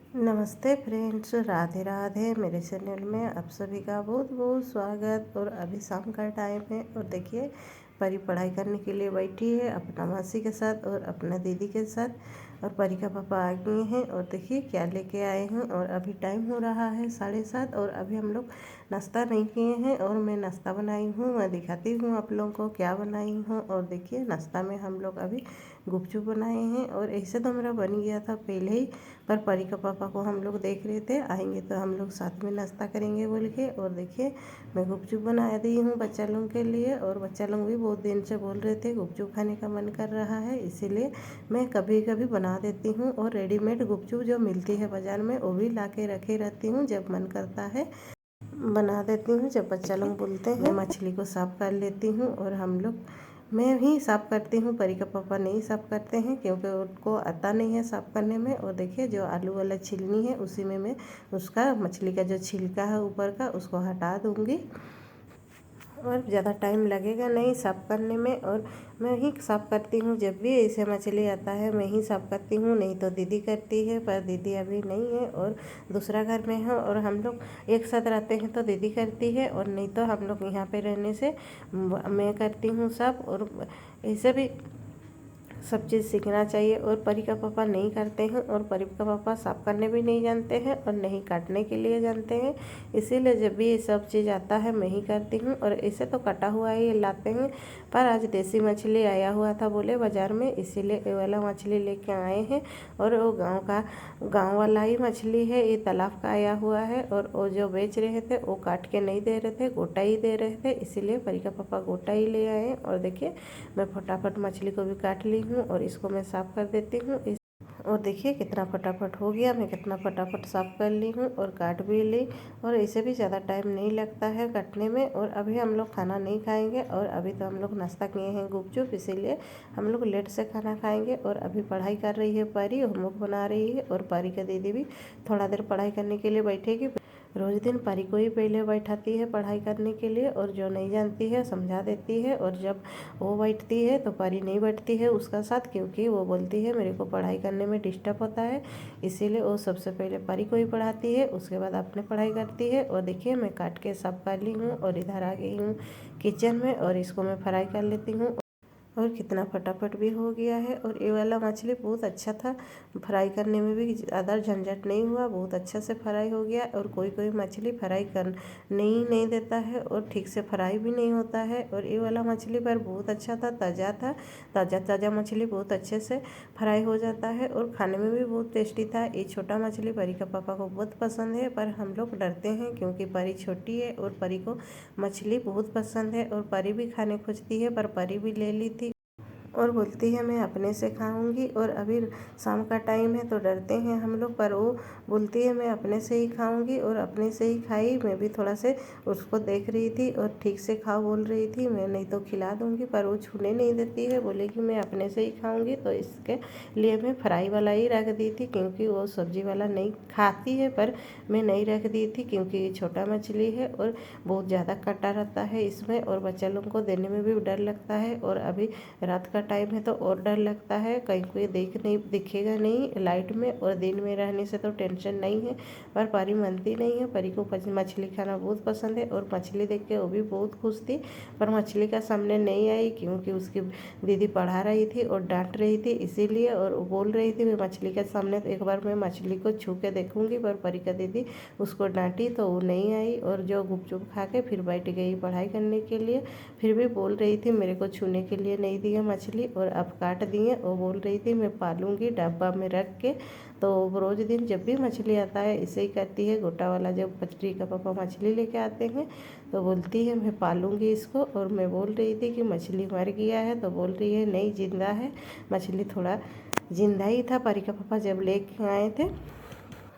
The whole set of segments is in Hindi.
नमस्ते फ्रेंड्स, राधे राधे। मेरे चैनल में आप सभी का बहुत बहुत स्वागत। और अभी शाम का टाइम है और देखिए परी पढ़ाई करने के लिए बैठी है अपना मासी के साथ और अपना दीदी के साथ। और परी का पापा आ गए हैं और देखिए क्या लेके आए हैं। और अभी टाइम हो रहा है 7:30 और अभी हम लोग नाश्ता नहीं किए हैं और मैं नाश्ता बनाई हूँ। मैं दिखाती हूँ आप लोगों को क्या बनाई हूँ। और देखिए नाश्ता में हम लोग अभी गुपचुप बनाए हैं। और ऐसे तो मेरा बन गया था पहले ही, पर परी का पापा को हम लोग देख रहे थे आएंगे तो हम लोग साथ में नाश्ता करेंगे बोल के। और देखिए मैं गुपचुप बना दी हूँ बच्चा लोगों के लिए। और बच्चा लोग भी बहुत दिन से बोल रहे थे गुपचुप खाने का मन कर रहा है, इसीलिए मैं कभी कभी बना देती हूँ। और रेडीमेड गुपचुप जो मिलती है बाज़ार में वो भी ला के रखे रहती हूँ, जब मन करता है बना देती हूँ। जब बच्चा लोग बोलते हैं मछली को साफ़ कर लेती हूँ और हम लोग मैं ही साफ़ करती हूँ, परी का पापा नहीं साफ़ करते हैं क्योंकि उनको आता नहीं है साफ़ करने में। और देखिए जो आलू वाला छिलनी है उसी में मैं उसका मछली का जो छिलका है ऊपर का उसको हटा दूँगी। और ज़्यादा टाइम लगेगा नहीं साफ़ करने में। और मैं ही साफ़ करती हूँ, जब भी ऐसे मछली आता है मैं ही साफ़ करती हूँ, नहीं तो दीदी करती है। पर दीदी अभी नहीं है और दूसरा घर में है और हम लोग एक साथ रहते हैं तो दीदी करती है, और नहीं तो हम लोग यहाँ पे रहने से मैं करती हूँ सब। और ऐसे भी सब चीज़ सीखना चाहिए। और परी का पापा नहीं करते हैं और परी का पापा साफ़ करने भी नहीं जानते हैं और नहीं काटने के लिए जानते हैं, इसीलिए जब भी ये सब चीज़ आता है मैं ही करती हूँ। और ऐसे तो कटा हुआ ही लाते हैं, पर आज देसी मछली आया हुआ था बोले बाज़ार में, इसीलिए ये वाला मछली लेके आए हैं। और वो गाँव वाला ही मछली है, ये तालाब का आया हुआ है। और वो जो बेच रहे थे वो काट के नहीं दे रहे थे, गोटा ही दे रहे थे, इसीलिए परी का पापा गोटा ही ले आए। और देखिए मैं फटाफट मछली को भी काट ली हूँ और इसको मैं साफ़ कर देती हूँ। और देखिए कितना फटाफट हो गया, मैं कितना फटाफट साफ़ कर ली हूँ और काट भी ली। और ऐसे भी ज़्यादा टाइम नहीं लगता है काटने में। और अभी हम लोग खाना नहीं खाएंगे और अभी तो हम लोग नाश्ता किए हैं गुपचुप, इसीलिए हम लोग लेट से खाना खाएंगे। और अभी पढ़ाई कर रही है परी, होमवर्क बना रही है। और परी का दीदी भी थोड़ा देर पढ़ाई करने के लिए बैठेगी। रोज़ दिन परी को ही पहले बैठाती है पढ़ाई करने के लिए, और जो नहीं जानती है समझा देती है। और जब वो बैठती है तो परी नहीं बैठती है उसका साथ, क्योंकि वो बोलती है मेरे को पढ़ाई करने में डिस्टर्ब होता है, इसीलिए वो सबसे पहले परी को ही पढ़ाती है, उसके बाद अपने पढ़ाई करती है। और देखिए मैं काट के सब कर ली हूँ और इधर आ गई हूँ किचन में और इसको मैं फ्राई कर लेती हूँ। और कितना फटाफट भी हो गया है। और ये वाला मछली बहुत अच्छा था, फ्राई करने में भी ज़्यादा झंझट नहीं हुआ, बहुत अच्छा से फ्राई हो गया। और कोई कोई मछली फ्राई कर नहीं देता है और ठीक से फ्राई भी नहीं होता है। और ये वाला मछली पर बहुत अच्छा था, ताज़ा था। ताज़ा ताज़ा मछली बहुत अच्छे से फ्राई हो जाता है और खाने में भी बहुत टेस्टी था। ये छोटा मछली परी का पापा को बहुत पसंद है, पर हम लोग डरते हैं क्योंकि परी छोटी है और परी को मछली बहुत पसंद है। और परी भी खाने खोजती है, पर परी भी ले ली थी और बोलती है मैं अपने से खाऊंगी। और अभी शाम का टाइम है तो डरते हैं हम लोग, पर वो बोलती है मैं अपने से ही खाऊंगी। और अपने से ही खाई। मैं भी थोड़ा से उसको देख रही थी और ठीक से खाओ बोल रही थी, मैं नहीं तो खिला दूंगी, पर वो छूने नहीं देती है, बोलेगी मैं अपने से ही खाऊंगी। तो इसके लिए मैं फ्राई वाला ही रख दी थी, क्योंकि वो सब्जी वाला नहीं खाती है। पर मैं नहीं रख दी थी क्योंकि ये छोटा मछली है और बहुत ज़्यादा काटा रहता है इसमें, और बच्चा लोगों को देने में भी डर लगता है। और अभी रात का टाइम है तो और डर लगता है, कहीं कोई दिखेगा नहीं लाइट में। और दिन में रहने से तो टेंशन नहीं है, पर परी मानती नहीं है। परी को मछली खाना बहुत पसंद है और मछली देख के वो भी बहुत खुश थी, पर मछली का सामने नहीं आई क्योंकि उसकी दीदी पढ़ा रही थी और डांट रही थी इसीलिए। और वो बोल रही थी मैं मछली के सामने तो एक बार मैं मछली को छू के देखूंगी, पर परी का दीदी उसको डांटी तो वो नहीं आई और जो गुपचुप खा के फिर बैठ गई पढ़ाई करने के लिए। फिर भी बोल रही थी मेरे को छूने के लिए नहीं दिया मछली और अब काट दिए। वो बोल रही थी मैं पालूंगी डब्बा में रख के। तो रोज़ दिन जब भी मछली आता है ऐसे ही करती है। गोटा वाला जब पचरी का पापा मछली लेके आते हैं तो बोलती है मैं पालूंगी इसको। और मैं बोल रही थी कि मछली मर गया है तो बोल रही है नहीं जिंदा है। मछली थोड़ा जिंदा ही था परी का पापा जब लेके आए थे।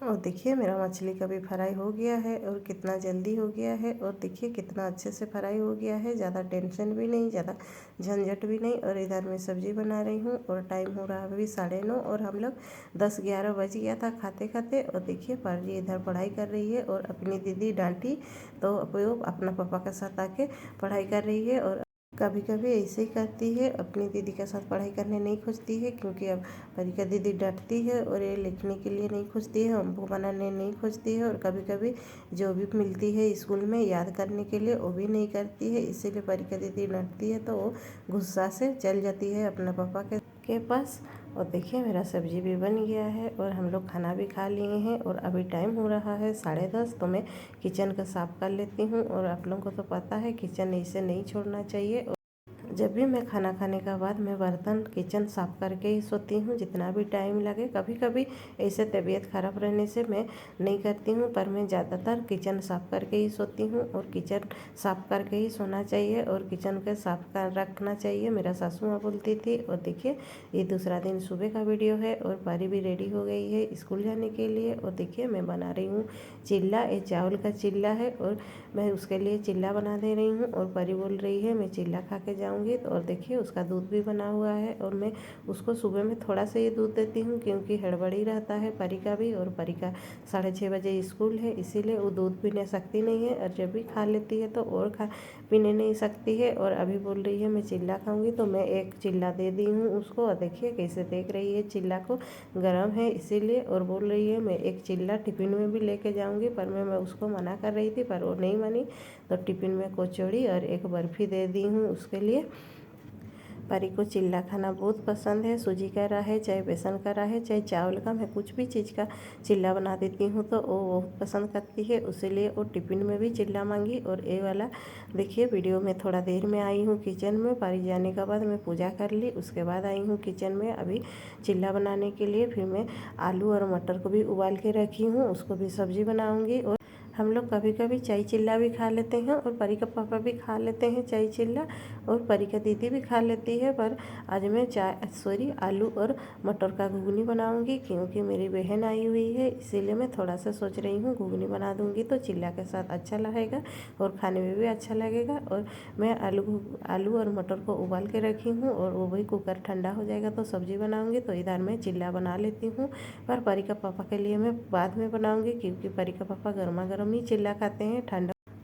और देखिए मेरा मछली का भी फ्राई हो गया है और कितना जल्दी हो गया है। और देखिए कितना अच्छे से फ्राई हो गया है, ज़्यादा टेंशन भी नहीं, ज़्यादा झंझट भी नहीं। और इधर मैं सब्जी बना रही हूँ और टाइम हो रहा है अभी 9:30 और हम लोग 10-11 बज गया था खाते खाते। और देखिए पारजी इधर पढ़ाई कर रही है और अपनी दीदी डांटी तो वो अपना पापा के साथ आके पढ़ाई कर रही है। और कभी कभी ऐसे ही करती है, अपनी दीदी के साथ पढ़ाई करने नहीं खोजती है क्योंकि अब परी दीदी डांटती है और ये लिखने के लिए नहीं खोजती है, हमको बनाने नहीं खोजती है। और कभी कभी जो भी मिलती है स्कूल में याद करने के लिए वो भी नहीं करती है, इसीलिए परी दीदी डांटती है तो वो गुस्सा से चल जाती है अपने पापा के पास। और देखिए मेरा सब्जी भी बन गया है और हम लोग खाना भी खा लिए हैं और अभी टाइम हो रहा है 10:30। तो मैं किचन का साफ़ कर लेती हूँ। और आप लोगों को तो पता है किचन ऐसे नहीं छोड़ना चाहिए। जब भी मैं खाना खाने के बाद मैं बर्तन किचन साफ़ करके ही सोती हूँ, जितना भी टाइम लगे। कभी कभी ऐसे तबीयत ख़राब रहने से मैं नहीं करती हूँ, पर मैं ज़्यादातर किचन साफ़ करके ही सोती हूँ। और किचन साफ़ करके ही सोना चाहिए और किचन के साफ़ कर रखना चाहिए, मेरा सासू माँ बोलती थी। और देखिए ये दूसरा दिन सुबह का वीडियो है और परी भी रेडी हो गई है स्कूल जाने के लिए। और देखिए मैं बना रही हूँ चिल्ला, ये चावल का चिल्ला है और मैं उसके लिए चिल्ला बना दे रही हूँ। और परी बोल रही है मैं चिल्ला खा के जाऊँगी। और देखिए उसका दूध भी बना हुआ है और मैं उसको सुबह में थोड़ा सा ही दूध देती हूँ क्योंकि हड़बड़ी रहता है परी का भी। और परी का 6:30 बजे स्कूल है, इसीलिए वो दूध पीने सकती नहीं है। और जब भी खा लेती है तो और पीने नहीं सकती है। और अभी बोल रही है मैं चिल्ला खाऊंगी, तो मैं एक चिल्ला दे दी हूँ उसको। और देखिए कैसे देख रही है चिल्ला को, गर्म है इसीलिए। और बोल रही है मैं एक चिल्ला टिफ़िन में भी लेके जाऊँगी, पर मैं उसको मना कर रही थी पर वो नहीं मानी। तो टिफ़िन में कचौड़ी और एक बर्फ़ी दे दी हूँ उसके लिए। परी को चिल्ला खाना बहुत पसंद है, सूजी का रहा है चाहे बेसन का रहा है चाहे चावल का, मैं कुछ भी चीज़ का चिल्ला बना देती हूँ तो वो बहुत पसंद करती है, उसीलिए वो टिफ़िन में भी चिल्ला मांगी। और ये वाला देखिए वीडियो में थोड़ा देर में आई हूँ किचन में, परी जाने के बाद मैं पूजा कर ली, उसके बाद आई हूँ किचन में अभी चिल्ला बनाने के लिए। फिर मैं आलू और मटर को भी उबाल के रखी हूँ, उसको भी सब्ज़ी बनाऊँगी। और हम लोग कभी कभी चाय चिल्ला भी खा लेते हैं और परी का पापा भी खा लेते हैं चाय चिल्ला, और परी का दीदी भी खा लेती है। पर आज मैं आलू और मटर का घुगनी बनाऊंगी क्योंकि मेरी बहन आई हुई है, इसीलिए मैं थोड़ा सा सोच रही हूँ घुगनी बना दूंगी तो चिल्ला के साथ अच्छा लगेगा और खाने में भी अच्छा लगेगा। और मैं आलू और मटर को उबाल के रखी हूँ और वो भी कुकर ठंडा हो जाएगा तो सब्ज़ी बनाऊँगी। तो इधर मैं चिल्ला बना लेती हूँ, पर परी का पापा के लिए मैं बाद में बनाऊँगी क्योंकि परी का पापा गर्मा गर्म ही चिल्ला खाते हैं,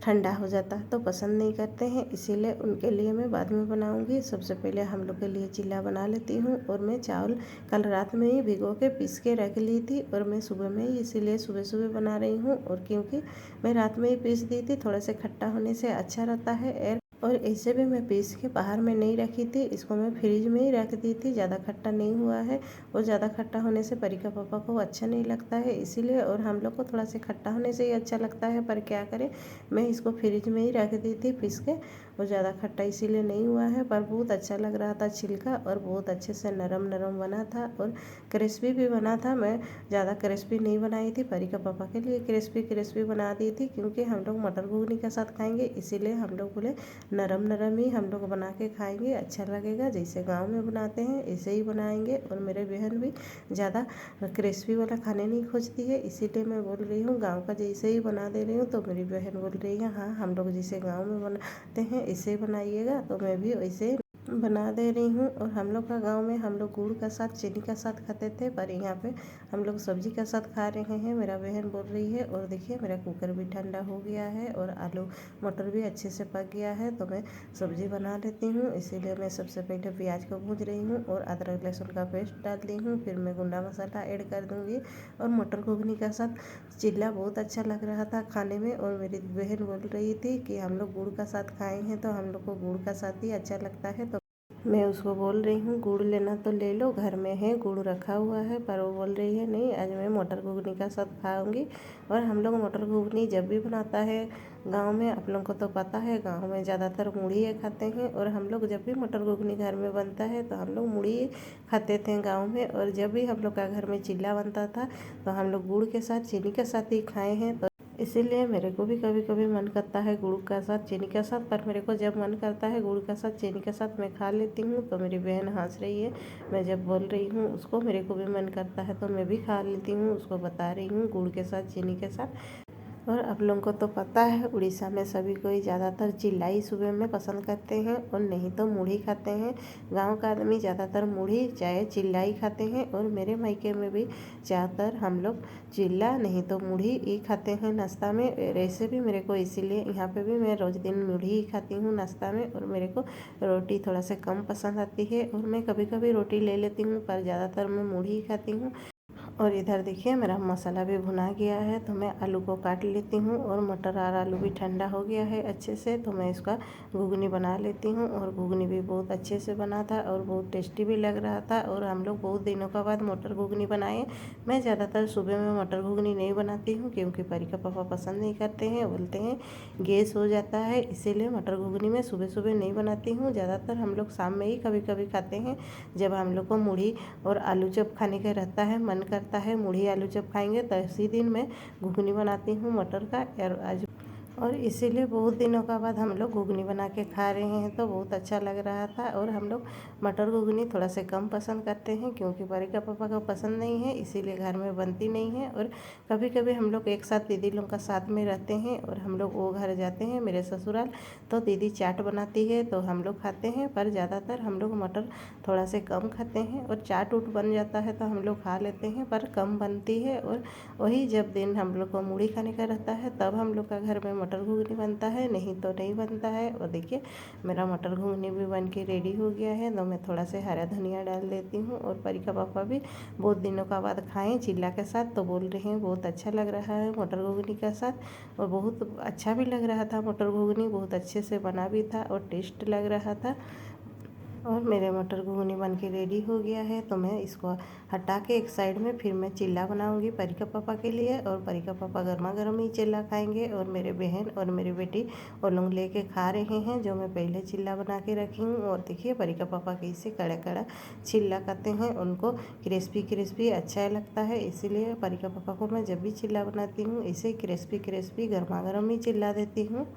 ठंडा हो जाता है तो पसंद नहीं करते हैं, इसीलिए उनके लिए मैं बाद में बनाऊंगी। सबसे पहले हम लोग के लिए चिल्ला बना लेती हूँ। और मैं चावल कल रात में ही भिगो के पीस के रख ली थी और मैं सुबह में ही इसीलिए सुबह सुबह बना रही हूँ। और क्योंकि मैं रात में ही पीस दी थी, थोड़ा से खट्टा होने से अच्छा रहता है। और ऐसे भी मैं पीस के बाहर में नहीं रखी थी, इसको मैं फ्रिज में ही रख दी थी, ज़्यादा खट्टा नहीं हुआ है। और ज़्यादा खट्टा होने से परी का पापा को अच्छा नहीं लगता है इसीलिए, और हम लोग को थोड़ा से खट्टा होने से ही अच्छा लगता है, पर क्या करें मैं इसको फ्रिज में ही रख दी थी पीस के। और ज़्यादा खट्टा इसीलिए नहीं हुआ है, पर बहुत अच्छा लग रहा था छिलका और बहुत अच्छे से नरम नरम बना था और क्रिस्पी भी बना था। मैं ज़्यादा क्रिस्पी नहीं बनाई थी, परी का पापा के लिए क्रिस्पी क्रिस्पी बना दी थी क्योंकि हम लोग मटर घुगनी के साथ खाएंगे, इसीलिए हम लोग बोले नरम नरम ही हम लोग बना के खाएंगे, अच्छा लगेगा। जैसे गांव में बनाते हैं ऐसे ही बनाएंगे। और मेरे बहन भी ज़्यादा क्रिस्पी वाला खाने नहीं खोजती है, इसीलिए मैं बोल रही हूँ गांव का जैसे ही बना दे रही हूँ। तो मेरी बहन बोल रही है हाँ हम लोग जैसे गांव में बनाते हैं ऐसे ही बनाइएगा, तो मैं भी वैसे बना दे रही हूँ। और हम लोग का गांव में हम लोग गुड़ का साथ चीनी का साथ खाते थे, पर यहाँ पे हम लोग सब्जी का साथ खा रहे हैं, मेरा बहन बोल रही है। और देखिए मेरा कुकर भी ठंडा हो गया है और आलू मटर भी अच्छे से पक गया है, तो मैं सब्जी बना लेती हूँ। इसीलिए मैं सबसे पहले प्याज को भूज रही हूँ और अदरक लहसुन का पेस्ट डाल दी हूँ, फिर मैं गुंडा मसाला ऐड कर दूँगी। और मटर घुगनी का साथ चिल्ला बहुत अच्छा लग रहा था खाने में। और मेरी बहन बोल रही थी कि हम लोग गुड़ का साथ खाए हैं तो हम लोग को गुड़ का साथ ही अच्छा लगता है, तो मैं उसको बोल रही हूँ गुड़ लेना तो ले लो, घर में है गुड़ रखा हुआ है। पर वो बोल रही है नहीं आज मैं मटर घुगनी का साथ खाऊंगी। और हम लोग मटर घुगनी जब भी बनाता है गांव में, आप लोगों को तो पता है गांव में ज़्यादातर मुड़ी ही खाते हैं। और हम लोग जब भी मटर घुगनी घर में बनता है तो हम लोग मुड़ी खाते थे गाँव में। और जब भी हम लोग का घर में चिल्ला बनता था तो हम लोग गुड़ के साथ चीनी के साथ ही खाए हैं। तो इसीलिए मेरे को भी कभी कभी मन करता है गुड़ का साथ चीनी के साथ, पर मेरे को जब मन करता है गुड़ का साथ चीनी के साथ मैं खा लेती हूँ। तो मेरी बहन हंस रही है, मैं जब बोल रही हूँ उसको मेरे को भी मन करता है तो मैं भी खा लेती हूँ, उसको बता रही हूँ गुड़ के साथ चीनी के साथ। और आप लोगों को तो पता है उड़ीसा में सभी कोई ज़्यादातर चिल्लाई सुबह में पसंद करते हैं और नहीं तो मुढ़ी खाते हैं। गांव का आदमी ज़्यादातर मुढ़ी चाहे चिल्लाई खाते हैं और मेरे मायके में भी ज़्यादातर हम लोग चिल्ला नहीं तो मुढ़ी ही खाते हैं नाश्ता में। वैसे भी मेरे को इसीलिए यहाँ पे भी मैं रोज़ दिन मुढ़ी ही खाती हूँ नाश्ता में और मेरे को रोटी थोड़ा सा कम पसंद आती है और मैं कभी कभी रोटी ले लेती हूँ पर ज़्यादातर मैं मुढ़ी ही खाती हूँ। और इधर देखिए मेरा मसाला भी भुना गया है तो मैं आलू को काट लेती हूँ और मटर और आलू भी ठंडा हो गया है अच्छे से तो मैं इसका घुगनी बना लेती हूँ। और घुगनी भी बहुत अच्छे से बना था और बहुत टेस्टी भी लग रहा था और हम लोग बहुत दिनों के बाद मटर घुगनी बनाए। मैं ज़्यादातर सुबह में मटर घुगनी नहीं बनाती हूँ क्योंकि परी का पापा पसंद नहीं करते हैं, बोलते हैं गैस हो जाता है, इसीलिए मटर घुगनी मैं सुबह सुबह नहीं बनाती हूँ। ज़्यादातर हम लोग शाम में ही कभी कभी खाते हैं जब हम लोग को मुढ़ी और आलू चप खाने का रहता है, मन करता है मुढ़ी आलू चप खाएंगे तो इसी दिन मैं घुगनी बनाती हूँ मटर का। और इसीलिए बहुत दिनों का बाद हम लोग घुगनी बना के खा रहे हैं तो बहुत अच्छा लग रहा था। और हम लोग मटर घुगनी थोड़ा से कम पसंद करते हैं क्योंकि परी का पापा को पसंद नहीं है, इसीलिए घर में बनती नहीं है। और कभी कभी हम लोग एक साथ दीदी लोग का साथ में रहते हैं और हम लोग वो घर जाते हैं मेरे ससुराल तो दीदी चाट बनाती है तो हम लोग खाते हैं। पर ज़्यादातर हम लोग मटर थोड़ा से कम खाते हैं और चाट उट बन जाता है तो हम लोग खा लेते हैं पर कम बनती है। और वही जब दिन हम लोग को मुढ़ी खाने का रहता है तब हम लोग का घर में मटर घुगनी बनता है, नहीं तो नहीं बनता है। और देखिए मेरा मटर घुगनी भी बन के रेडी हो गया है तो मैं थोड़ा से हरा धनिया डाल देती हूँ। और परी का पापा भी बहुत दिनों का बाद खाएं चिल्ला के साथ तो बोल रहे हैं बहुत अच्छा लग रहा है मटर घुगनी के साथ। और बहुत अच्छा भी लग रहा था, मटर घुगनी बहुत अच्छे से बना भी था और टेस्ट लग रहा था। और मेरे मटर घुगनी बन के रेडी हो गया है तो मैं इसको हटा के एक साइड में फिर मैं चिल्ला बनाऊंगी परी का पापा के लिए। और परी का पापा गर्मा गर्म ही चिल्ला खाएंगे और मेरे बहन और मेरी बेटी वो लोग लेके खा रहे हैं जो मैं पहले चिल्ला बना के रखी हूँ। और देखिए परी का पापा कैसे कड़ा कड़ा चिल्ला खाते हैं, उनको क्रिस्पी क्रिस्पी अच्छा लगता है, इसीलिए परी का पापा को मैं जब भी चिल्ला बनाती हूँ इसे क्रिस्पी क्रिस्पी गर्मा गर्म ही चिल्ला देती हूँ।